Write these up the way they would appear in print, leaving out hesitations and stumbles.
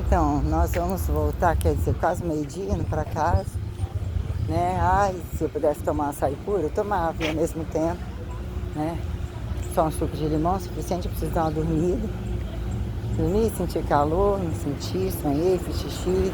Então, nós vamos voltar, quer dizer, quase meio-dia indo para casa, né? Ai, se eu pudesse tomar açaí puro, eu tomava e ao mesmo tempo, né? Só um suco de limão é suficiente, eu preciso dar uma dormida. Dormir, sentir calor, não sentir, sonhei, fiz xixi.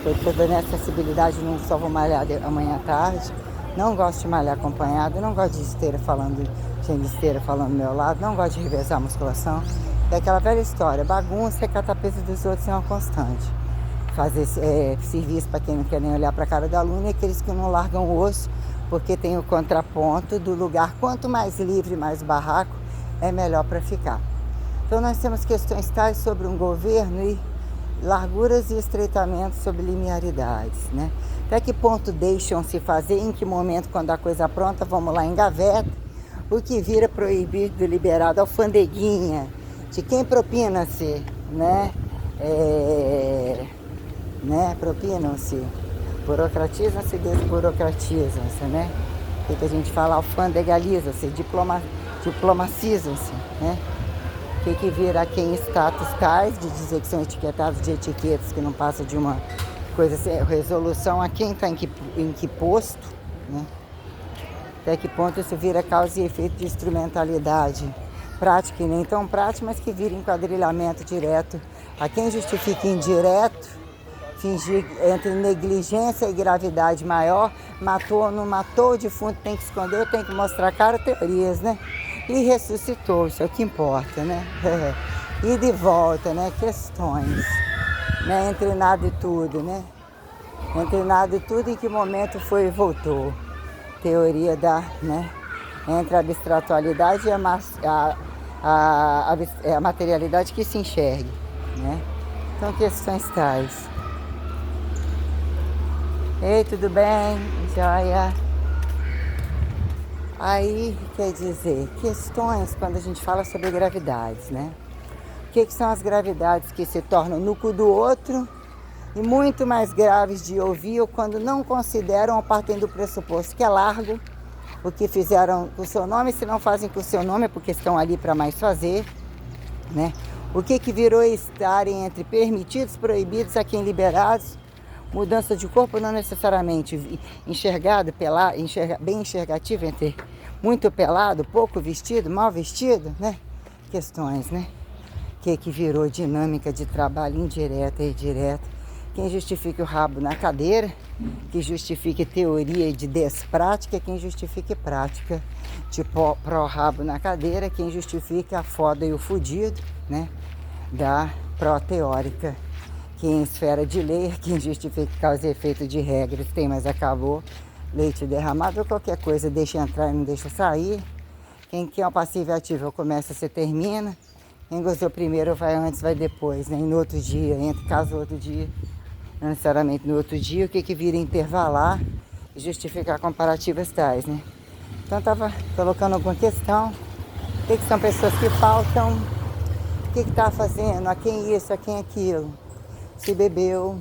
Foi toda nessa sensibilidade, não só vou malhar amanhã à tarde. Não gosto de malhar acompanhado, não gosto de esteira falando, gente de esteira falando do meu lado, não gosto de revezar a musculação. É aquela velha história, bagunça é catar peso dos outros é uma constante. Fazer serviço para quem não quer nem olhar para a cara da aluna e aqueles que não largam o osso, porque tem o contraponto do lugar, quanto mais livre, mais barraco, é melhor para ficar. Então nós temos questões tais sobre um governo e larguras e estreitamentos sobre linearidades, né? Até que ponto deixam se fazer, em que momento, quando a coisa pronta, vamos lá, engaveta, o que vira proibido, liberado, alfandeguinha, de quem propina-se, né? Propinam-se, burocratizam-se, desburocratizam-se, né? O que a gente fala, alfandegalizam-se, diplomacizam-se, né? O que vira quem status tais, de dizer que são etiquetados de etiquetas que não passa de uma coisa, resolução a quem está em que posto, né? Até que ponto isso vira causa e efeito de instrumentalidade prática e nem tão prática, mas que vira enquadrilhamento direto a quem justifica indireto, fingir entre negligência e gravidade maior, matou ou não matou, o defunto tem que esconder, tem que mostrar a cara, teorias, né? E ressuscitou, isso é o que importa, né? E de volta, né? Questões, né? Entre nada e tudo, né? Entre nada e tudo, em que momento foi e voltou? Teoria da, né? Entre a abstratualidade e a materialidade que se enxergue, né? Então, questões tais. Ei, tudo bem? Joia? Aí, quer dizer, questões quando a gente fala sobre gravidades, né? O que são as gravidades que se tornam no cu do outro e muito mais graves de ouvir ou quando não consideram ou partem do pressuposto que é largo o que fizeram com o seu nome, se não fazem com o seu nome é porque estão ali para mais fazer, né? O que virou estarem entre permitidos, proibidos, a quem liberados, mudança de corpo não necessariamente enxergado, bem enxergativo entre muito pelado, pouco vestido, mal vestido, né? Questões, né? Que virou dinâmica de trabalho indireta e direta. Quem justifica o rabo na cadeira, que justifique teoria de desprática, quem justifique prática de pró-rabo na cadeira, quem justifica a foda e o fudido, né? Da pró-teórica. Que em esfera de lei, quem justifica causa e efeito de regras, tem, mas acabou, leite derramado ou qualquer coisa, deixa entrar e não deixa sair. Quem quer um passivo e ativo, começa, você termina. Quem gozou primeiro vai antes, vai depois, né? E no outro dia, entre caso outro dia, não necessariamente no outro dia, o que vira intervalar e justificar comparativas tais, né? Então estava colocando alguma questão, o que são pessoas que faltam, o que está fazendo, a quem isso, a quem aquilo. Se bebeu,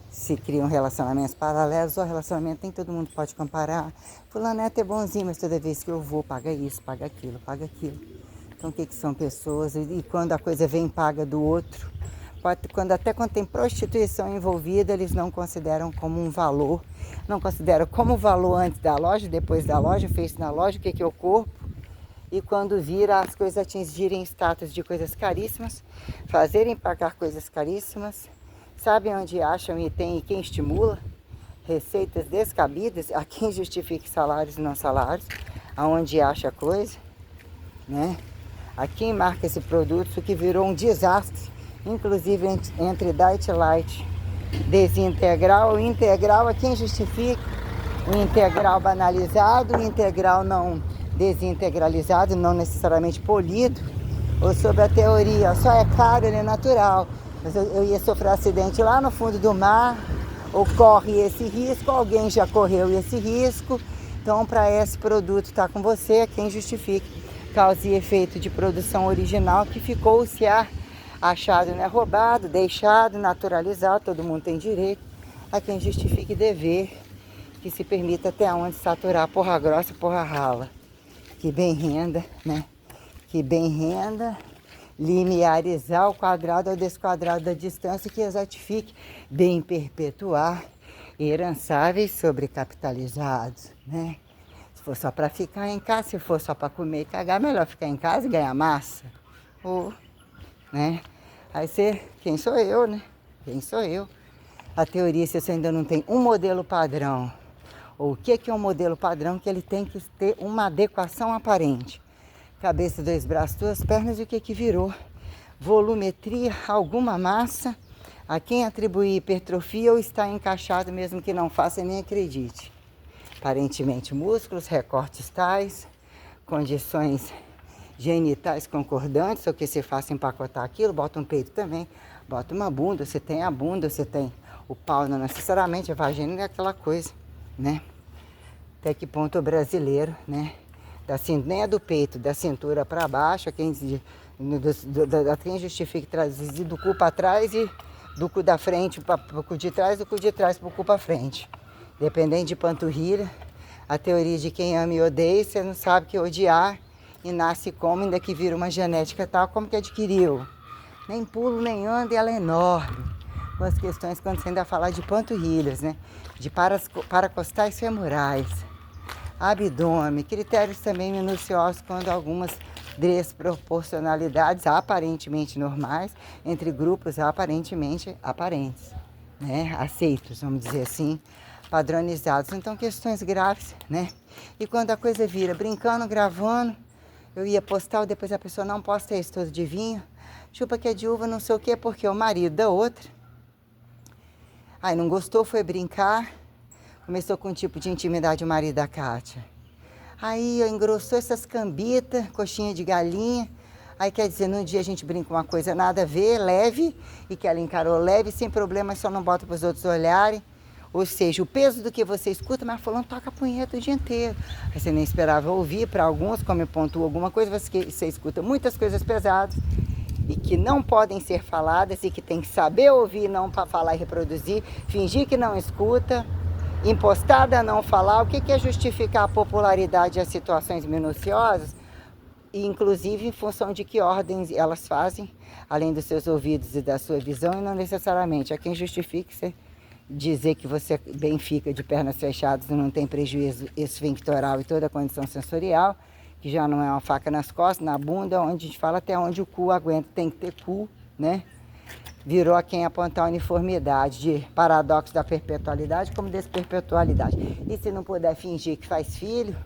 se criam relacionamentos paralelos, ou relacionamento nem todo mundo pode comparar. Fulano é até bonzinho, mas toda vez que eu vou, paga isso, paga aquilo, paga aquilo. Então o que são pessoas? E quando a coisa vem paga do outro, até quando tem prostituição envolvida, eles não consideram como um valor, não consideram como valor antes da loja, depois da loja, fez na loja, o que é o corpo. E quando vira as coisas atingirem status de coisas caríssimas, fazerem pagar coisas caríssimas, sabem onde acham e tem e quem estimula, receitas descabidas, a quem justifique salários e não salários, aonde acha coisa, né? A quem marca esse produto que virou um desastre, inclusive entre Diet Light, desintegral e integral, a quem justifica o integral banalizado, o integral não desintegralizado, não necessariamente polido, ou sobre a teoria, só é caro, ele é natural, mas eu ia sofrer acidente lá no fundo do mar, ocorre esse risco, alguém já correu esse risco, então para esse produto estar com você, é quem justifique causa e efeito de produção original que ficou se achado, né, roubado, deixado, naturalizado, todo mundo tem direito, a quem justifique dever, que se permita até onde saturar porra grossa, porra rala. Que bem renda, né? Que bem renda, linearizar o quadrado ao desquadrado da distância que exatifique bem perpetuar herançáveis sobrecapitalizados, né? Se for só para ficar em casa, se for só para comer e cagar, melhor ficar em casa e ganhar massa. Ou, né? Aí você, quem sou eu, né? Quem sou eu? A teoria, se você ainda não tem um modelo padrão, ou o que é um modelo padrão, que ele tem que ter uma adequação aparente. Cabeça, 2 braços, 2 pernas, e o que virou? Volumetria, alguma massa, a quem atribuir hipertrofia ou está encaixado, mesmo que não faça nem acredite. Aparentemente músculos, recortes tais, condições genitais concordantes, ou que você faça empacotar aquilo, bota um peito também, bota uma bunda, você tem a bunda, você tem o pau, não necessariamente, a vagina é aquela coisa, né? Até que ponto o brasileiro, né? Nem é do peito, da cintura para baixo, quem justifica traduzir do cu para trás e do cu da frente para o cu de trás, do cu de trás para o cu para frente. Dependendo de panturrilha, a teoria de quem ama e odeia, você não sabe que odiar e nasce como, ainda que vira uma genética tal, como que adquiriu. Nem pulo, nem anda, e ela é enorme. Com as questões quando você ainda falar de panturrilhas, né? De paracostais femorais, abdômen, critérios também minuciosos quando algumas desproporcionalidades aparentemente normais entre grupos aparentemente aparentes, né? Aceitos, vamos dizer assim, padronizados. Então, questões graves, né? E quando a coisa vira brincando, gravando, eu ia postar, depois a pessoa não posta isso todo de vinho, chupa que é de uva, não sei o quê, porque o marido da outra, aí não gostou, foi brincar, começou com um tipo de intimidade o marido da Kátia. Aí engrossou essas cambitas, coxinha de galinha. Aí quer dizer, num dia a gente brinca uma coisa nada a ver, leve, e que ela encarou leve, sem problema, só não bota para os outros olharem. Ou seja, o peso do que você escuta, mas falando toca a punheta o dia inteiro. Aí você nem esperava ouvir, para alguns, como eu pontuo alguma coisa, você escuta muitas coisas pesadas e que não podem ser faladas e que tem que saber ouvir, não para falar e reproduzir, fingir que não escuta, impostada a não falar. O que é justificar a popularidade e as situações minuciosas? E, inclusive, em função de que ordens elas fazem, além dos seus ouvidos e da sua visão, e não necessariamente. Há quem justifique você dizer que você bem fica de pernas fechadas e não tem prejuízo esfinctoral e toda a condição sensorial, que já não é uma faca nas costas, na bunda, onde a gente fala até onde o cu aguenta, tem que ter cu, né? Virou a quem apontar a uniformidade de paradoxo da perpetualidade como desperpetualidade. E se não puder fingir que faz filho,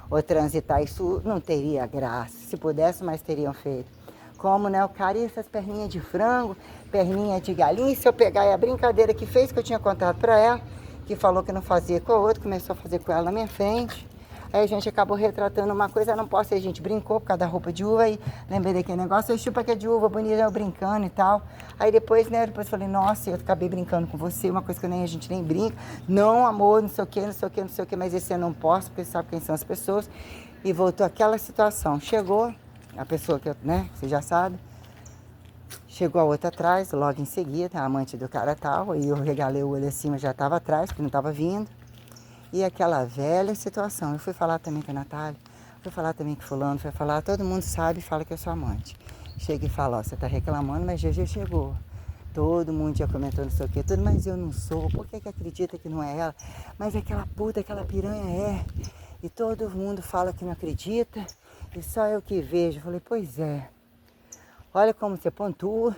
ou transitar isso, não teria graça. Se pudesse, mas teriam feito. Como, né? O cara e essas perninhas de frango, perninha de galinha. E se eu pegar a brincadeira que fez, que eu tinha contado pra ela, que falou que não fazia com a outra, começou a fazer com ela na minha frente. Aí a gente acabou retratando uma coisa, não posso, aí a gente brincou por causa da roupa de uva, aí lembrei daquele negócio, eu chupa que é de uva, bonita, eu brincando e tal. Aí depois, né, depois falei, nossa, eu acabei brincando com você, uma coisa que a gente nem brinca. Não, amor, não sei o que, não sei o que, não sei o que, mas esse eu não posso, porque você sabe quem são as pessoas. E voltou aquela situação. Chegou a pessoa que, né, você já sabe, chegou a outra atrás, logo em seguida, a amante do cara tal, e eu regalei o olho assim, mas já estava atrás, porque não estava vindo. E aquela velha situação. Eu fui falar também com a Natália, fui falar também com fulano, fui falar, todo mundo sabe e fala que eu sou amante. Chega e fala, ó, você tá reclamando, mas GG chegou. Todo mundo já comentou não sei o que, tudo, mas eu não sou. Por que acredita que não é ela? Mas aquela puta, aquela piranha é. E todo mundo fala que não acredita, e só eu que vejo. Eu falei, pois é. Olha como você pontua,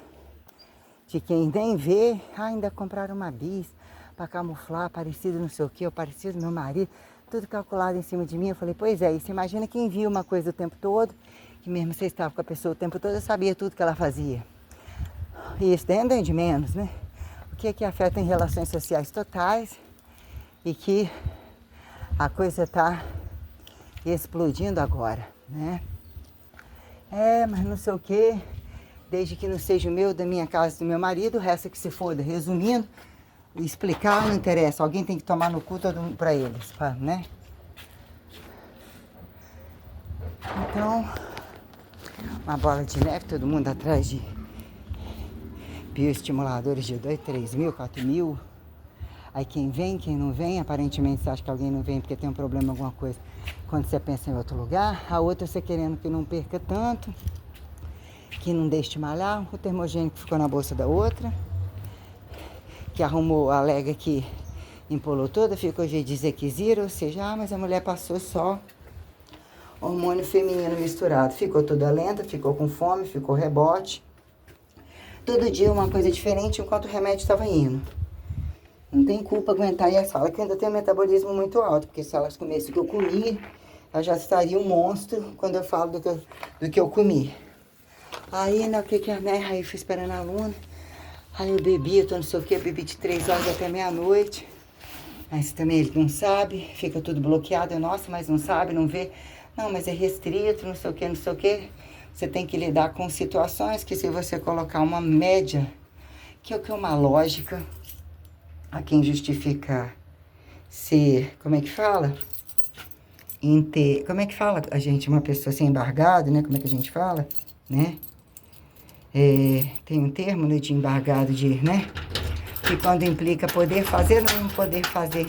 de quem nem vê, ainda compraram uma bis para camuflar, parecido não sei o que, ou parecido meu marido, tudo calculado em cima de mim. Eu falei, pois é, e você imagina quem viu uma coisa o tempo todo, que mesmo você estava com a pessoa o tempo todo, eu sabia tudo que ela fazia. E isso daí é de menos, né? O que é que afeta em relações sociais totais e que a coisa está explodindo agora, né? É, mas não sei o que, desde que não seja o meu, da minha casa, do meu marido, o resto é que se foda. Resumindo, explicar não interessa, alguém tem que tomar no cu todo mundo pra eles, né? Então, uma bola de neve, todo mundo atrás de bioestimuladores de 2, 3 mil, 4 mil. Aí quem vem, quem não vem, aparentemente você acha que alguém não vem porque tem um problema, alguma coisa. Quando você pensa em outro lugar, a outra você querendo que não perca tanto. que não deixa de malhar, o termogênico ficou na bolsa da outra, que arrumou, alega que empolou toda, ficou de desequilíbrio, ou seja, mas a mulher passou só hormônio feminino misturado. Ficou toda lenta, ficou com fome, ficou rebote. Todo dia uma coisa diferente enquanto o remédio estava indo. Não tem culpa aguentar. E ela fala que ainda tem um metabolismo muito alto, porque se elas comessem o que eu comi, ela já estaria um monstro quando eu falo do que eu comi. Aí, na que aí eu fui esperando a aluna. Aí eu bebi, eu tô não sei o que, bebi de 3 horas até meia-noite. Mas também ele não sabe, fica tudo bloqueado. Eu, nossa, mas não sabe, não vê. Não, mas é restrito, não sei o que, não sei o que. Você tem que lidar com situações que se você colocar uma média, que é o que é uma lógica, a quem justifica ser, como é que fala? Como é que fala a gente, uma pessoa ser embargado, né? Como é que a gente fala, né? Tem um termo, né, de embargado, né? Que quando implica poder fazer ou não poder fazer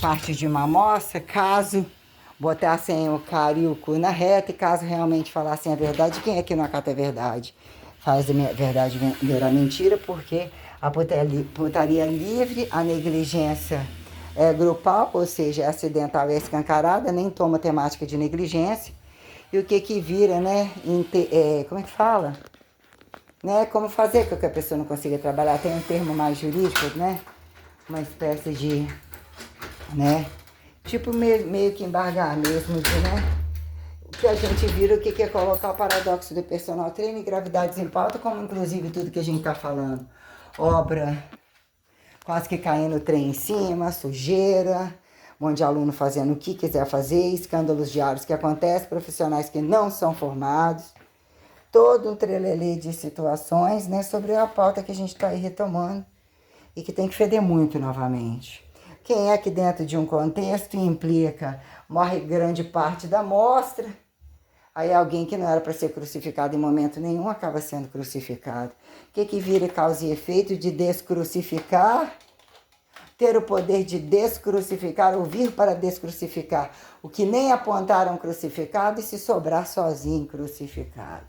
parte de uma amostra, caso botassem o cara e o cu na reta e caso realmente falassem a verdade, quem é que não acata a verdade? Faz a verdade virar mentira, porque a putaria livre, a negligência é grupal, ou seja, é acidental e é escancarada, nem toma temática de negligência. E o que vira, né? Como é que fala? Né? Como fazer com que a pessoa não consiga trabalhar? Tem um termo mais jurídico, né? Uma espécie de, né? Tipo meio que embargar mesmo, né? O que a gente vira, o que é colocar o paradoxo do personal trainer e gravidades em pauta, como inclusive tudo que a gente tá falando. Obra, quase que caindo o trem em cima, sujeira, um monte de aluno fazendo o que quiser fazer, escândalos diários que acontecem, profissionais que não são formados, todo um trelelê de situações, né, sobre a pauta que a gente está aí retomando e que tem que feder muito novamente. Quem é que dentro de um contexto implica, morre grande parte da amostra, aí alguém que não era para ser crucificado em momento nenhum acaba sendo crucificado. O que vira causa e efeito de descrucificar? Ter o poder de descrucificar, ouvir para descrucificar o que nem apontaram crucificado e se sobrar sozinho crucificado.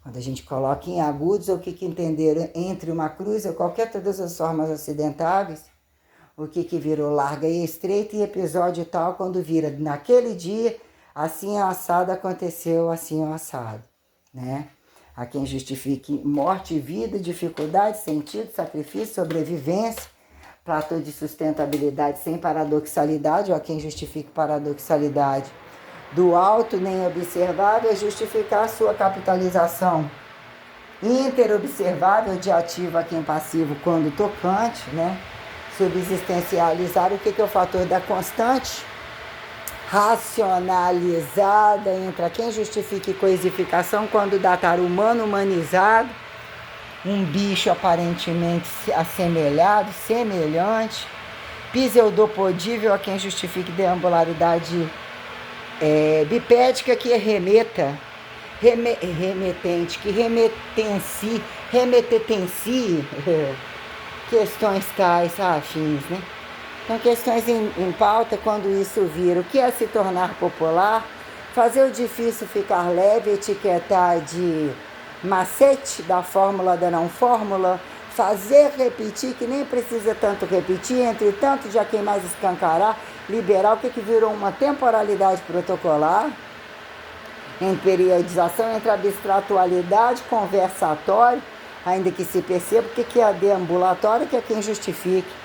Quando a gente coloca em agudos o que entenderam entre uma cruz ou qualquer todas as formas ocidentáveis, o que virou larga e estreita e episódio tal, quando vira naquele dia, assim é assado, aconteceu assim é assado, né? A quem justifique morte, vida, dificuldade, sentido, sacrifício, sobrevivência, platô de sustentabilidade sem paradoxalidade, ou a quem justifique paradoxalidade do alto nem observável, é justificar a sua capitalização interobservável de ativo a quem passivo quando tocante, né? Subsistencializar o que é o fator da constante racionalizada entre a quem justifique coisificação quando datar humano humanizado, um bicho aparentemente assemelhado, semelhante, pseudopodível a quem justifique deambularidade bipédica que remetente, que remetencie questões tais afins, né? Então, questões em pauta, quando isso vira o que é se tornar popular, fazer o difícil ficar leve, etiquetar de macete da fórmula da não fórmula, fazer repetir, que nem precisa tanto repetir, entretanto, já quem mais escancarar, liberar, o que virou uma temporalidade protocolar, em periodização entre abstratualidade, conversatório, ainda que se perceba o que é deambulatório, que é quem justifique,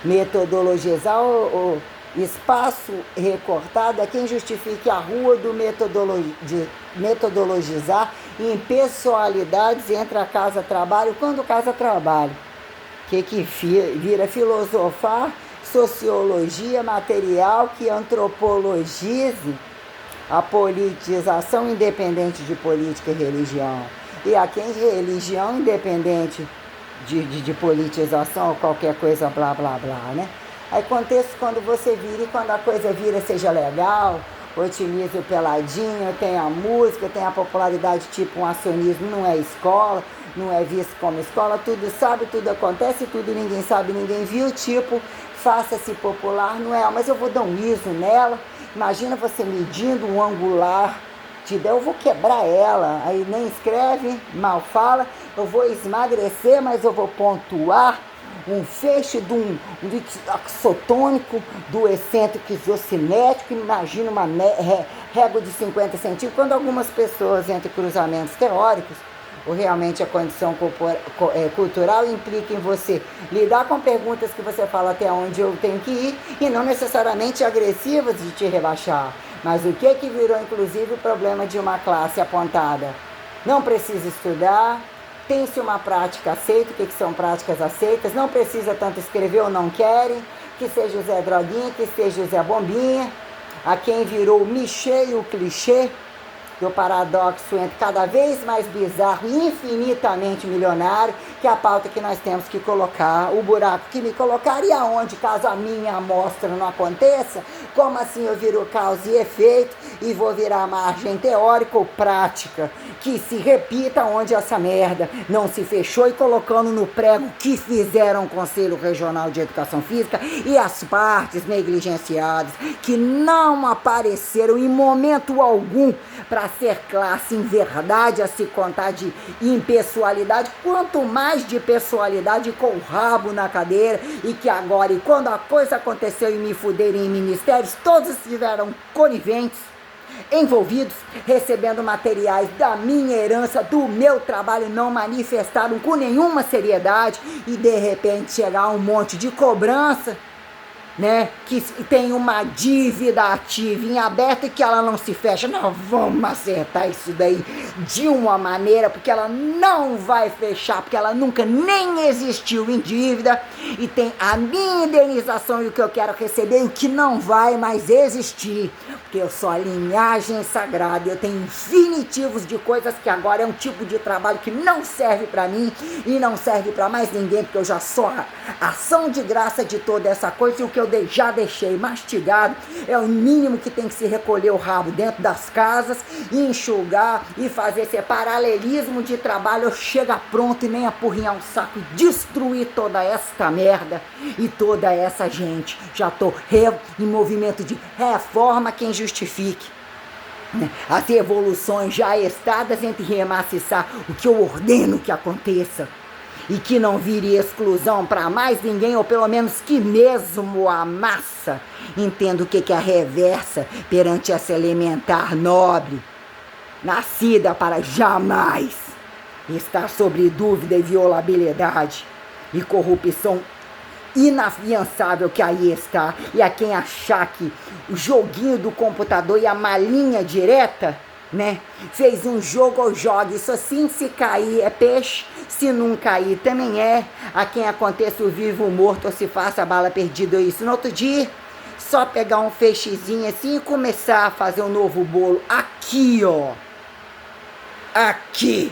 metodologizar o espaço recortado, é quem justifique a rua do metodologizar em pessoalidades entre a casa-trabalho, quando casa-trabalho, que vira filosofar, sociologia material que antropologize a politização independente de política e religião. E a quem religião independente de politização ou qualquer coisa blá blá blá, né? Aí contexto quando você vira e quando a coisa vira seja legal, otimize o peladinho, tem a música, tem a popularidade tipo um acionismo, não é escola, não é visto como escola, tudo sabe, tudo acontece, tudo ninguém sabe, ninguém viu, tipo, faça-se popular, não é, mas eu vou dar um ISO nela, imagina você medindo um angular te der, eu vou quebrar ela. Aí nem escreve, mal fala, eu vou esmagrecer, mas eu vou pontuar um feixe de um axotônico, do excêntrico isocinético, imagina uma régua de 50 centímetros, quando algumas pessoas, entre cruzamentos teóricos, ou realmente a condição cultural implica em você lidar com perguntas que você fala até onde eu tenho que ir, e não necessariamente agressivas de te rebaixar. Mas o que virou, inclusive, o problema de uma classe apontada? Não precisa estudar, tem-se uma prática aceita. O que são práticas aceitas? Não precisa tanto escrever ou não querem, que seja o Zé Droguinha, que seja o Zé Bombinha, a quem virou o Michê e o clichê, do paradoxo entre cada vez mais bizarro e infinitamente milionário, que é a pauta que nós temos que colocar, o buraco que me colocaria aonde, caso a minha amostra não aconteça, como assim eu viro causa e efeito e vou virar margem teórica ou prática, que se repita onde essa merda não se fechou, e colocando no prego que fizeram o Conselho Regional de Educação Física e as partes negligenciadas, que não apareceram em momento algum para ser classe em verdade, a se contar de impessoalidade, quanto mais de pessoalidade com o rabo na cadeira, e que agora, e quando a coisa aconteceu e me fuderem em ministérios, todos estiveram coniventes, envolvidos, recebendo materiais da minha herança, do meu trabalho, não manifestaram com nenhuma seriedade, e de repente chegar um monte de cobrança, né, que tem uma dívida ativa em aberto e que ela não se fecha. Não, vamos acertar isso daí de uma maneira, porque ela não vai fechar, porque ela nunca nem existiu em dívida, e tem a minha indenização e o que eu quero receber, e o que não vai mais existir, porque eu sou a linhagem sagrada, eu tenho infinitivos de coisas que agora é um tipo de trabalho que não serve para mim e não serve para mais ninguém, porque eu já sou a ação de graça de toda essa coisa, e o que eu já deixei mastigado é o mínimo que tem que se recolher o rabo dentro das casas, enxugar e fazer esse paralelismo de trabalho. Eu chego pronto e nem apurrinhar um saco e destruir toda esta merda e toda essa gente. Já tô em movimento de reforma, quem justifique as evoluções já estadas entre remaciçar o que eu ordeno que aconteça, e que não vire exclusão para mais ninguém, ou pelo menos que mesmo a massa entenda o que é a reversa perante essa elementar nobre, nascida para jamais estar sobre dúvida e violabilidade e corrupção inafiançável que aí está. E a quem achar que o joguinho do computador e a malinha direta, né, fez um jogo ou jogue, isso assim, se cair é peixe, se não cair também é. A quem aconteça o vivo, o morto, ou se faça a bala perdida, isso no outro dia, só pegar um feixezinho assim e começar a fazer um novo bolo aqui, ó, aqui.